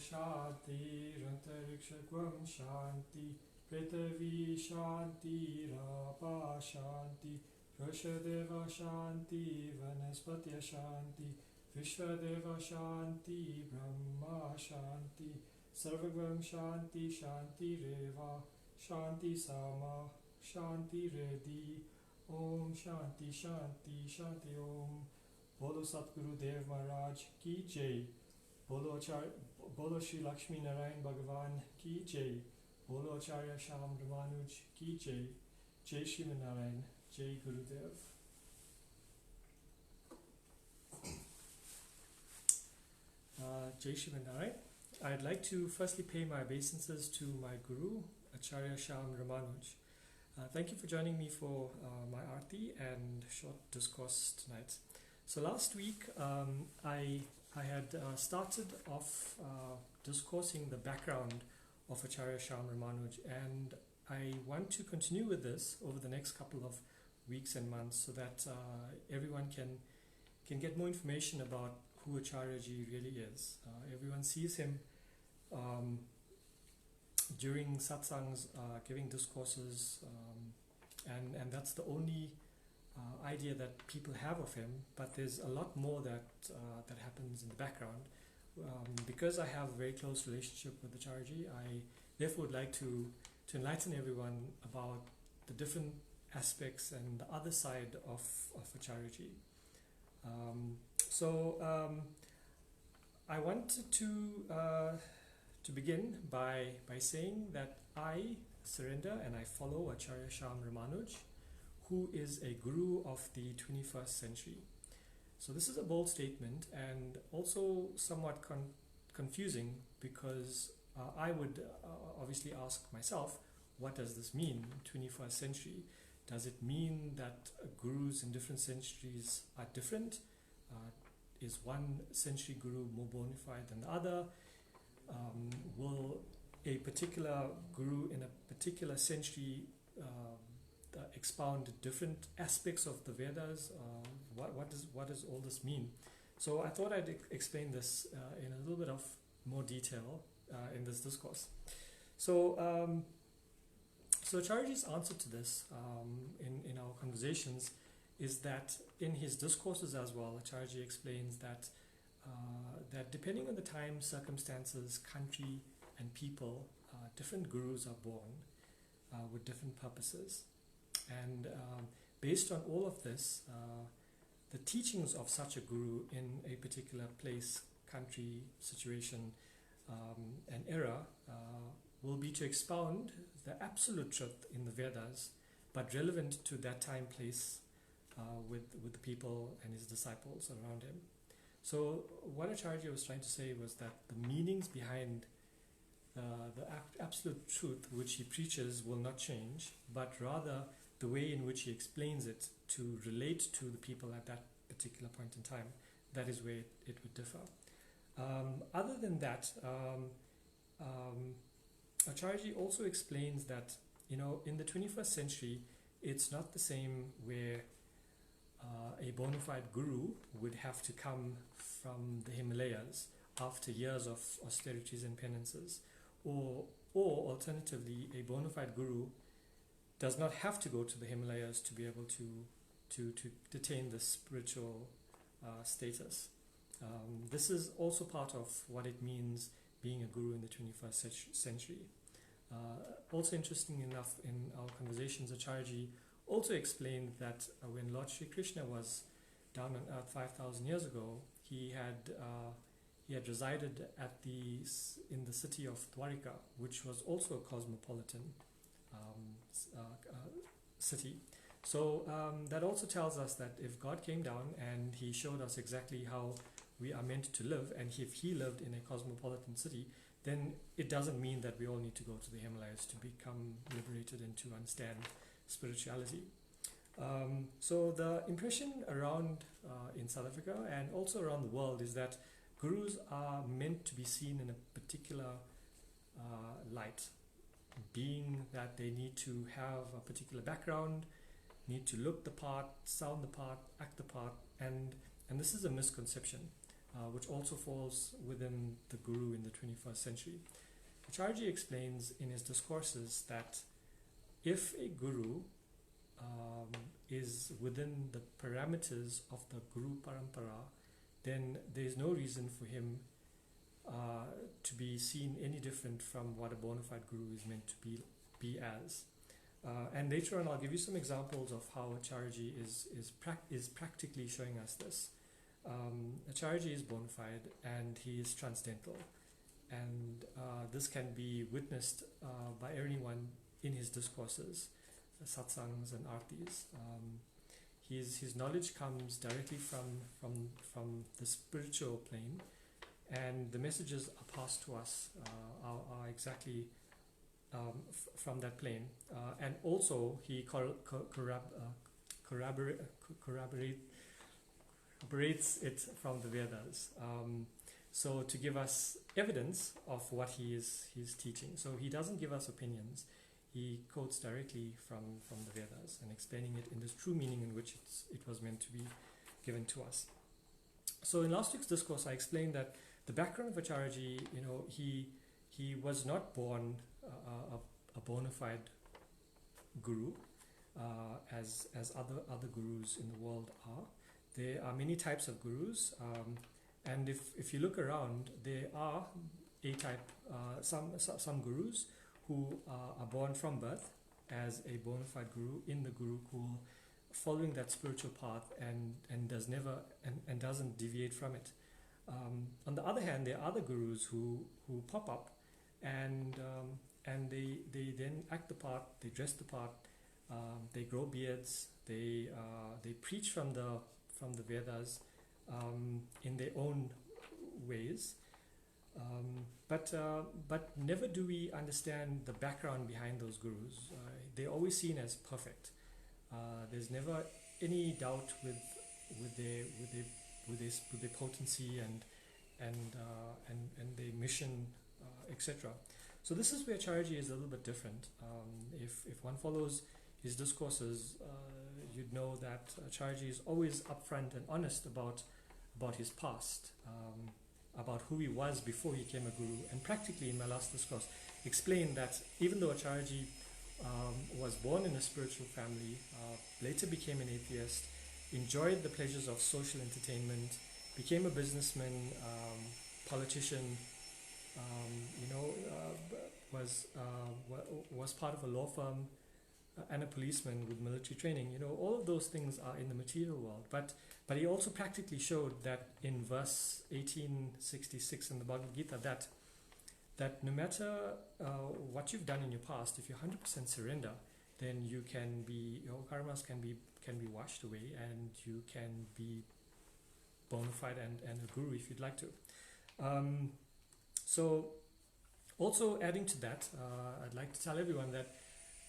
Shanti Rantarikshakvam Shanti Pretavi Shanti Rapa Shanti Rashadeva Shanti Vanaspatya Shanti Vishwadeva Shanti Brahma Shanti Sarvagam Shanti Shanti Reva Shanti Sama Shanti Redhi Om Shanti Shanti Shanti Om Bolo Satguru Dev Maharaj Ki Jai Bolo Shri Lakshmi Narayan Bhagavan Ki Jai Bolo Acharya Shyam Ramanuj Ki Jai Jai Shri Narayan Jai Gurudev. Jai Shri Narayan. I'd like to firstly pay my obeisances to my Guru Acharya Shyam Ramanuj. Thank you for joining me for my Aarti and short discourse tonight. So last week I had started off discoursing the background of Acharya Shyam Ramanuj, and I want to continue with this over the next couple of weeks and months so that everyone can get more information about who Acharyaji really is. Everyone sees him during satsangs, giving discourses, and that's the only idea that people have of him, but there's a lot more that happens in the background. Because I have a very close relationship with Acharyaji, I therefore would like to enlighten everyone about the different aspects and the other side of Acharyaji. I wanted to begin by saying that I surrender and I follow Acharya Shyam Ramanuj, who is a guru of the 21st century. So this is a bold statement and also somewhat confusing, because I would obviously ask myself, what does this mean, 21st century? Does it mean that gurus in different centuries are different? Is one century guru more bona fide than the other? Will a particular guru in a particular century expound different aspects of the Vedas? What does all this mean? So I thought I'd explain this in a little bit of more detail in this discourse. So Acharyaji's answer to this in our conversations is that in his discourses as well, Acharyaji explains that that depending on the time, circumstances, country, and people, different gurus are born with different purposes. And based on all of this, the teachings of such a guru in a particular place, country, situation, and era will be to expound the absolute truth in the Vedas, but relevant to that time, place, with the people and his disciples around him. So what Acharya was trying to say was that the meanings behind the absolute truth which he preaches will not change, but rather the way in which he explains it to relate to the people at that particular point in time, that is where it would differ. Other than that, Acharya also explains that, in the 21st century, it's not the same where a bona fide guru would have to come from the Himalayas after years of austerities and penances, or alternatively, a bona fide guru does not have to go to the Himalayas to be able to attain the spiritual status. This is also part of what it means being a guru in the 21st century. Also interesting enough, in our conversations, Acharyaji also explained that when Lord Sri Krishna was down on earth 5,000 years ago, he had resided in the city of Dwarika, which was also a cosmopolitan city. So that also tells us that if God came down and he showed us exactly how we are meant to live, and if he lived in a cosmopolitan city, then it doesn't mean that we all need to go to the Himalayas to become liberated and to understand spirituality. So the impression around in South Africa and also around the world is that gurus are meant to be seen in a particular light, being that they need to have a particular background, need to look the part, sound the part, act the part, and this is a misconception which also falls within the guru in the 21st century. Acharyaji explains in his discourses that if a guru is within the parameters of the Guru Parampara, then there is no reason for him to be seen any different from what a bona fide guru is meant to be as. And later on, I'll give you some examples of how Acharyaji is practically showing us this. Acharyaji is bona fide and he is transcendental, and this can be witnessed by anyone in his discourses, satsangs and artis. His knowledge comes directly from the spiritual plane, and the messages are passed to us are exactly from that plane. And also he corroborates it from the Vedas. So to give us evidence of what he's teaching. So he doesn't give us opinions. He quotes directly from the Vedas and explaining it in this true meaning in which it was meant to be given to us. So in last week's discourse, I explained that the background of Acharyaji, he was not born a bona fide guru, as other gurus in the world are. There are many types of gurus, and if you look around, there are some gurus who are born from birth as a bona fide guru in the Gurukul, following that spiritual path and doesn't deviate from it. On the other hand, there are other gurus who pop up and they then act the part, they dress the part, they grow beards, they preach from the Vedas in their own ways. But never do we understand the background behind those gurus. They're always seen as perfect. There's never any doubt with their potency and their mission, etc. So this is where Acharyaji is a little bit different. If one follows his discourses, you'd know that Acharyaji is always upfront and honest about his past, about who he was before he became a guru. And practically in my last discourse, explained that even though Acharyaji was born in a spiritual family, later became an atheist, enjoyed the pleasures of social entertainment, became a businessman, politician, was part of a law firm, and a policeman with military training. All of those things are in the material world. But he also practically showed that in verse 1866 in the Bhagavad Gita that no matter what you've done in your past, if you 100% surrender, then your karmas can be washed away, and you can be bona fide and a guru if you'd like to. So also adding to that, I'd like to tell everyone that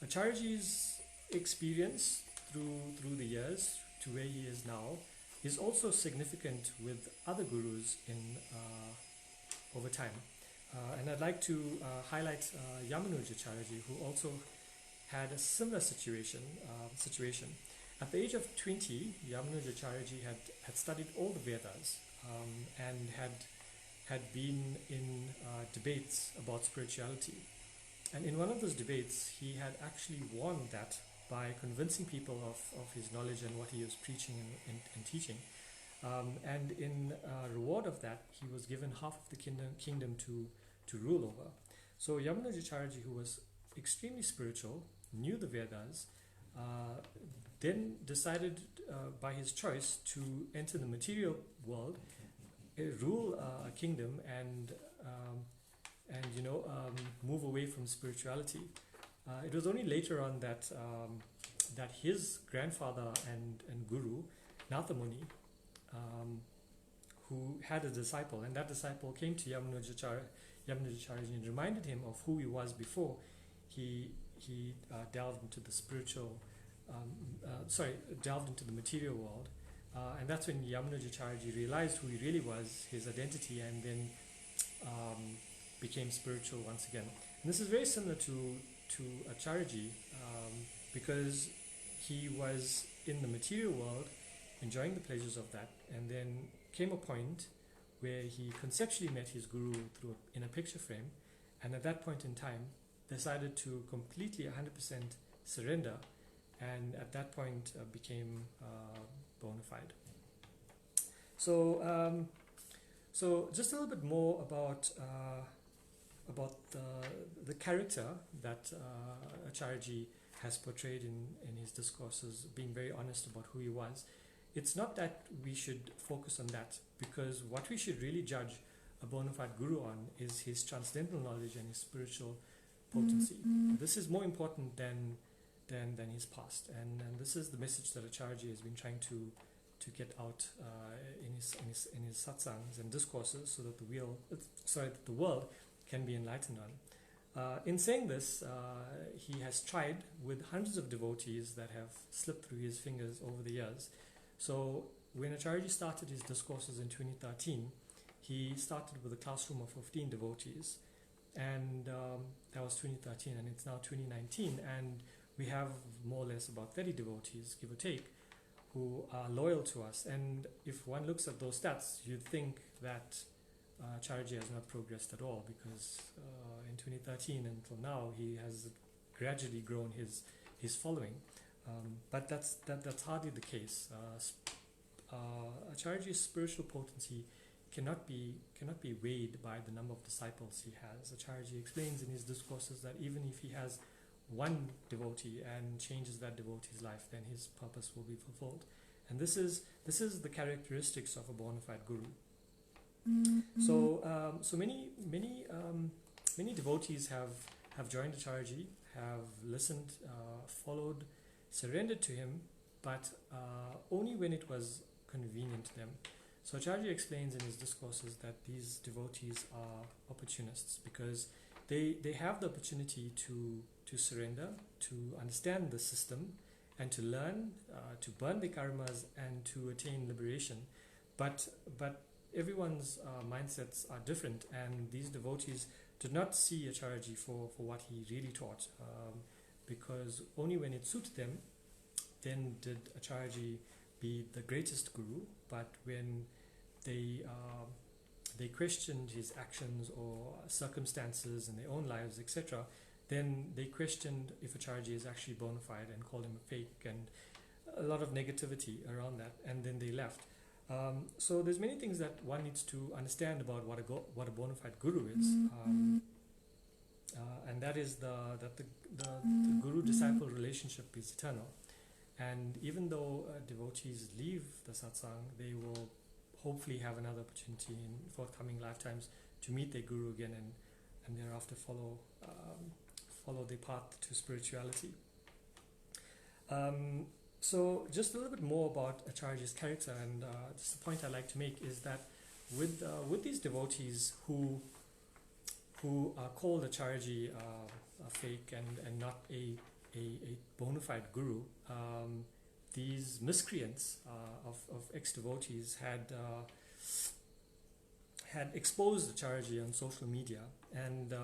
Acharyaji's experience through the years to where he is now is also significant with other gurus in over time. And I'd like to highlight Ramanuj Acharyaji, who also had a similar situation. At the age of 20, Ramanuj Acharyaji had studied all the Vedas and had been in debates about spirituality. And in one of those debates, he had actually won that by convincing people of his knowledge and what he was preaching and teaching. And in reward of that, he was given half of the kingdom to rule over. So Ramanuj Acharyaji, who was extremely spiritual, knew the Vedas, then decided by his choice to enter the material world, rule a kingdom, and move away from spirituality. It was only later on that his grandfather and guru, Natha Muni, who had a disciple, and that disciple came to Ramanuj Acharyaji and reminded him of who he was before he delved into the delved into the material world. And that's when Ramanuj Acharyaji realized who he really was, his identity, and then became spiritual once again. And this is very similar to Acharyaji, because he was in the material world, enjoying the pleasures of that, and then came a point where he conceptually met his guru in a picture frame, and at that point in time decided to completely 100% surrender, and at that point became bona fide. So just a little bit more about the character that Acharyaji has portrayed in his discourses, being very honest about who he was. It's not that we should focus on that, because what we should really judge a bona fide guru on is his transcendental knowledge and his spiritual potency. This is more important than his past, and this is the message that Acharyaji has been trying to get out in his satsangs and discourses, so that the world can be enlightened on. In saying this, he has tried with hundreds of devotees that have slipped through his fingers over the years. So when Acharyaji started his discourses in 2013, he started with a classroom of 15 devotees, and that was 2013, and it's now 2019, and we have more or less about 30 devotees, give or take, who are loyal to us. And if one looks at those stats, you'd think that Acharyaji has not progressed at all, because in 2013 until now he has gradually grown his following, but that's hardly the case. Acharyaji's spiritual potency cannot be weighed by the number of disciples he has. Acharyaji explains in his discourses that even if he has one devotee and changes that devotee's life, then his purpose will be fulfilled. And this is the characteristics of a bona fide guru. So many devotees have joined Acharyaji, have listened, followed, surrendered to him, but only when it was convenient to them. So Acharyaji explains in his discourses that these devotees are opportunists, because they have the opportunity to surrender, to understand the system, and to learn, to burn the karmas, and to attain liberation. But everyone's mindsets are different, and these devotees did not see Acharyaji for what he really taught, because only when it suited them, then did Acharyaji be the greatest guru. But when they questioned his actions or circumstances in their own lives, etc., then they questioned if Acharyaji is actually bona fide and called him a fake, and a lot of negativity around that, and then they left. So there's many things that one needs to understand about what a bona fide guru is, and that is that the guru-disciple relationship is eternal. And even though devotees leave the satsang, they will hopefully have another opportunity in forthcoming lifetimes to meet their guru again, and thereafter follow their path to spirituality. So just a little bit more about Acharya's character, and just the point I like to make is that with these devotees who are called Acharyaji fake and not a bona fide guru, these miscreants of ex-devotees had exposed Acharyaji on social media, and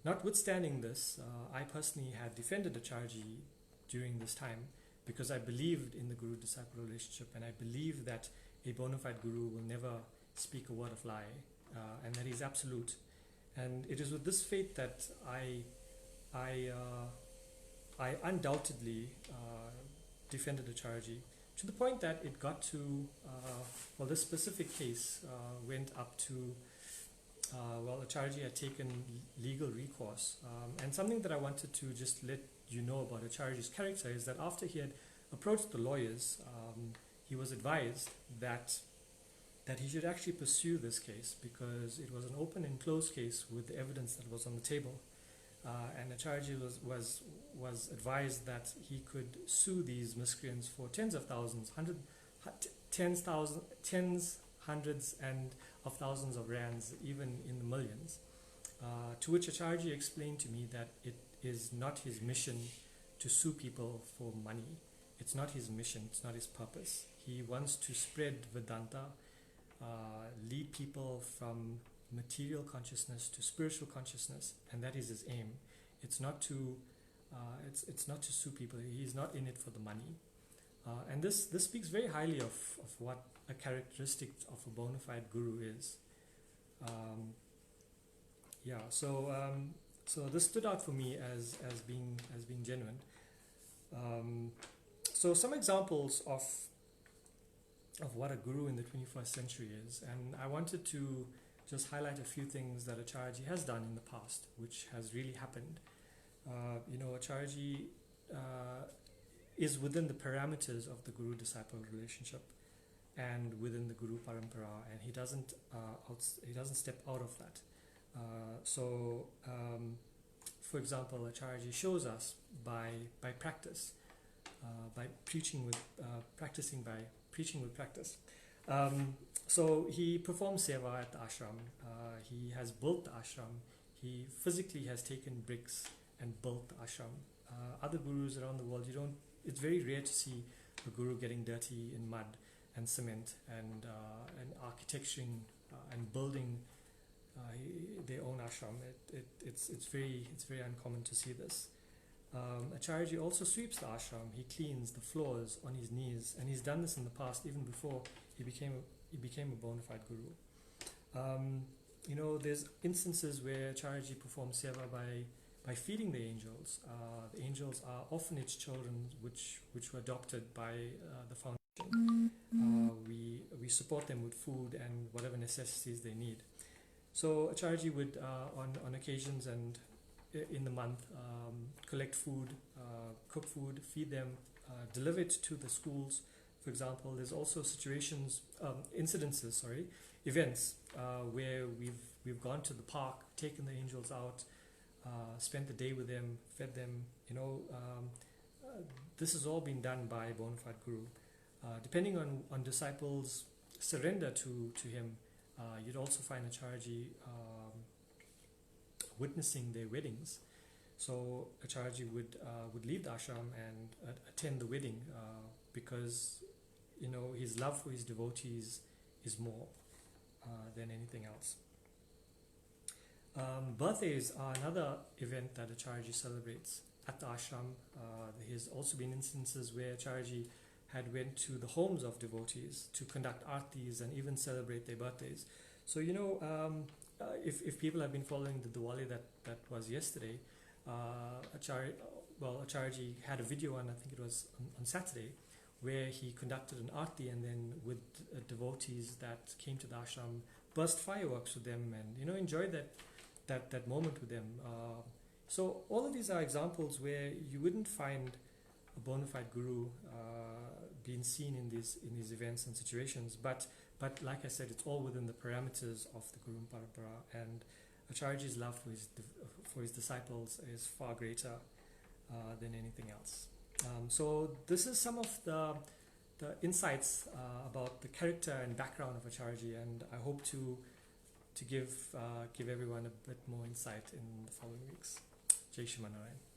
notwithstanding this, I personally had defended Acharyaji during this time because I believed in the guru-disciple relationship, and I believe that a bona fide guru will never speak a word of lie, and that he's absolute. And it is with this faith that I undoubtedly defended Acharyaji, to the point that it got to, this specific case went up to, Acharyaji had taken legal recourse. And something that I wanted to just let you know about Acharyaji's character is that after he had approached the lawyers, he was advised that he should actually pursue this case because it was an open and closed case with the evidence that was on the table. And Acharyaji was advised that he could sue these miscreants for tens, hundreds, and of thousands of rands, even in the millions. To which Acharyaji explained to me that it is not his mission to sue people for money. It's not his mission, it's not his purpose. He wants to spread Vedanta, lead people from material consciousness to spiritual consciousness, and that is his aim. It's not to sue people. He's not in it for the money, and this speaks very highly of what a characteristic of a bona fide guru is. So this stood out for me as being genuine. So some examples of what a guru in the 21st century is, and I wanted to just highlight a few things that Acharyaji has done in the past, which has really happened. Acharyaji is within the parameters of the guru-disciple relationship and within the Guru Parampara, and he doesn't step out of that. For example, Acharyaji shows us by practice, by preaching with practice. So he performs seva at the ashram. He has built the ashram. He physically has taken bricks and built the ashram. Other gurus around the world, it's very rare to see a guru getting dirty in mud and cement and architecturing and building their own ashram. It's very uncommon to see this. Acharyaji also sweeps the ashram. He cleans the floors on his knees, and he's done this in the past, even before he became a bona fide guru. There's instances where Acharyaji performs seva by feeding the angels. The angels are orphanage children which were adopted by the foundation. We support them with food and whatever necessities they need. So Acharyaji would, on occasions and in the month, collect food, cook food, feed them, deliver it to the schools. For example, there's also events where we've gone to the park, taken the angels out, spent the day with them, fed them. This has all been done by a bona fide guru. Depending on disciples' surrender to him, you'd also find Acharyaji witnessing their weddings. So Acharyaji would leave the ashram and attend the wedding because his love for his devotees is more than anything else. Birthdays are another event that Acharyaji celebrates at the ashram. There's also been instances where Acharyaji had went to the homes of devotees to conduct aartis and even celebrate their birthdays. So if people have been following the Diwali that was yesterday, Acharyaji had a video on, I think it was on Saturday, where he conducted an aarti, and then with devotees that came to the ashram, burst fireworks with them and enjoyed that moment with them. So all of these are examples where you wouldn't find a bona fide guru being seen in these events and situations, but like I said, it's all within the parameters of the Guru Parampara, and Acharyaji's love for his disciples is far greater than anything else. So this is some of the insights about the character and background of Acharyaji, and I hope to give everyone a bit more insight in the following weeks. Jai Shri Narayan.